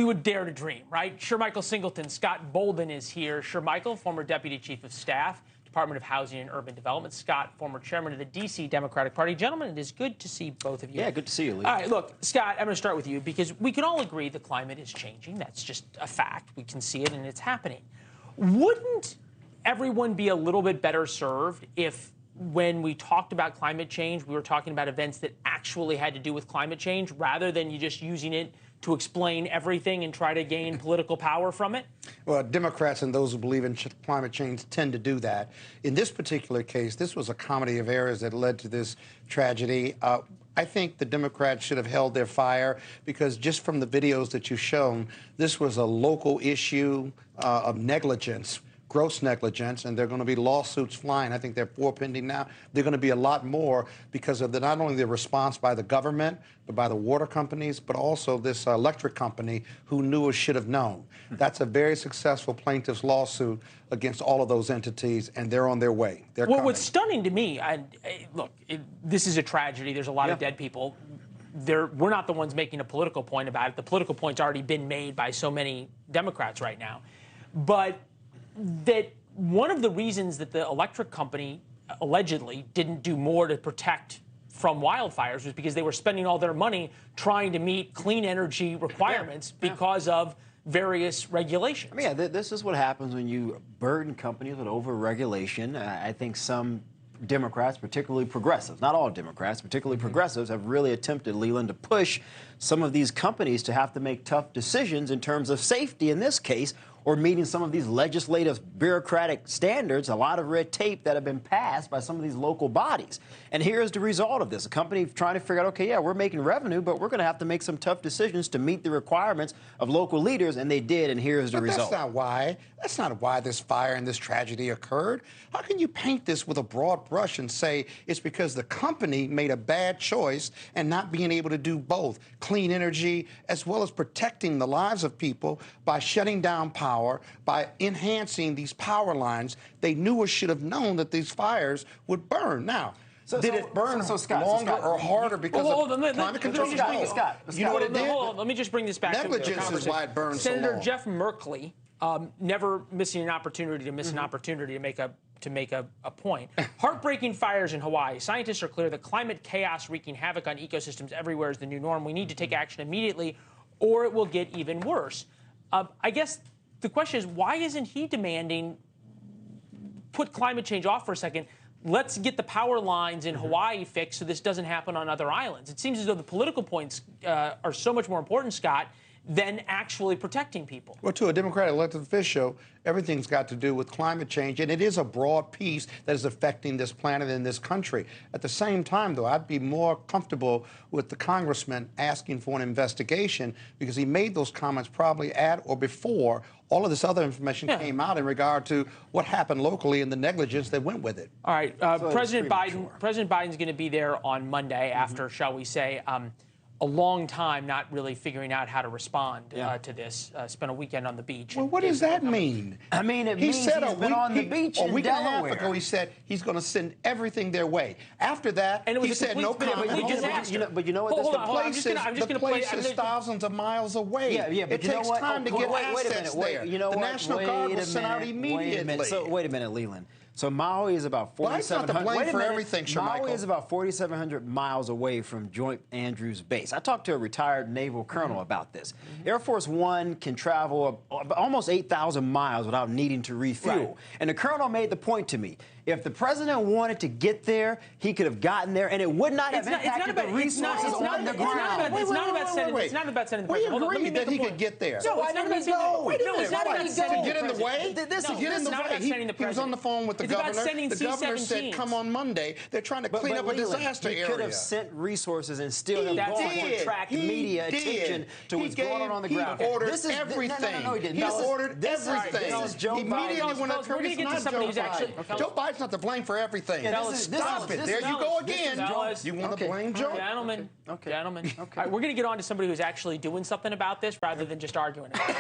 we would dare to dream, right? Shermichael Singleton, Scott Bolden is here. Shermichael, former Deputy Chief of Staff, Department of Housing and Urban Development. Scott, former Chairman of the D.C. Democratic Party. Gentlemen, it is good to see both of you. Yeah, good to see you, Lee. All right, look, Scott, I'm going to start with you because we can all agree the climate is changing. That's just a fact. We can see it and it's happening. Wouldn't everyone be a little bit better served if, when we talked about climate change, we were talking about events that actually had to do with climate change rather than you just using it to explain everything and try to gain political power from it? Well, Democrats and those who believe in climate change tend to do that. In this particular case, this was a comedy of errors that led to this tragedy. I think the Democrats should have held their fire because just from the videos that you've shown, this was a local issue of negligence. Gross negligence, and there are going to be lawsuits flying. I think there are 4 pending now. There are going to be a lot more because of not only the response by the government, but by the water companies, but also this electric company who knew or should have known. That's a very successful plaintiff's lawsuit against all of those entities, and they're on their way. They're coming. What's stunning to me, look, this is a tragedy. There's a lot of dead people. We're not the ones making a political point about it. The political point's already been made by so many Democrats right now. But that one of the reasons that the electric company allegedly didn't do more to protect from wildfires was because they were spending all their money trying to meet clean energy requirements because of various regulations. I mean, yeah, this is what happens when you burden companies with over-regulation. I think some Democrats, particularly progressives, not all Democrats, particularly progressives, have really attempted, Leland, to push some of these companies to have to make tough decisions in terms of safety in this case, or meeting some of these legislative bureaucratic standards, a lot of red tape that have been passed by some of these local bodies. And here's the result of this. A company trying to figure out, okay, yeah, we're making revenue, but we're going to have to make some tough decisions to meet the requirements of local leaders, and they did, and here's the result. That's not why this fire and this tragedy occurred. How can you paint this with a broad brush and say it's because the company made a bad choice and not being able to do both, clean energy as well as protecting the lives of people by shutting down power, by enhancing these power lines? They knew or should have known that these fires would burn. Now, did it burn longer or harder because of climate control? Scott, you know what it did? Hold on, let me just bring this back to the conversation. Negligence is why it burned so long. Senator Jeff Merkley, never missing an opportunity to miss an opportunity to make a point. Heartbreaking fires in Hawaii. Scientists are clear that climate chaos wreaking havoc on ecosystems everywhere is the new norm. We need to take action immediately, or it will get even worse. I guess the question is, why isn't he demanding put climate change off for a second? Let's get the power lines in Hawaii fixed so this doesn't happen on other islands. It seems as though the political points are so much more important, Scott, than actually protecting people. Well, to a Democratic elected official, everything's got to do with climate change, and it is a broad piece that is affecting this planet and this country. At the same time, though, I'd be more comfortable with the congressman asking for an investigation because he made those comments probably at or before all of this other information came out in regard to what happened locally and the negligence that went with it. All right, President Biden's going to be there on Monday after, shall we say, a long time not really figuring out how to respond to this. Spent a weekend on the beach. Well, what does that mean? I mean, it means he's been on the beach in Delaware. A week and a half ago, he said he's going to send everything their way. After that, he said no comment. But you know what? The place is thousands of miles away. It takes time to get assets there. The National Guard will send out immediately. Wait a minute, Leland. So Maui is about 4,700. Wait a minute. Maui is about 4,700 miles away from Joint Andrews Base. I talked to a retired naval colonel about this. Air Force One can travel almost 8,000 miles without needing to refuel. And the colonel made the point to me. If the president wanted to get there, he could have gotten there, and it would not have impacted the resources on the ground. It's not about sending the president. We agreed that he could get there. So why didn't he go? It's not about to get in the way. He was on the phone with the governor. The governor said, "Come on Monday." They're trying to clean up a disaster area. He could have sent resources and still have gone to attract media attention to what's going on the ground. He ordered everything. He ordered everything. Immediately when it occurred, it's not Joe Biden. Joe Biden's not to blame for everything. Stop it. There you go again. You want to blame Joe? Gentlemen. All right, we're going to get on to somebody who's actually doing something about this rather than just arguing about it.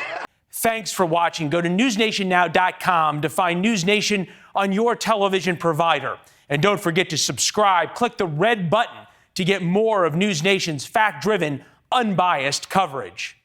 Thanks for watching. Go to newsnationnow.com to find News Nation on your television provider. And don't forget to subscribe. Click the red button to get more of News Nation's fact-driven, unbiased coverage.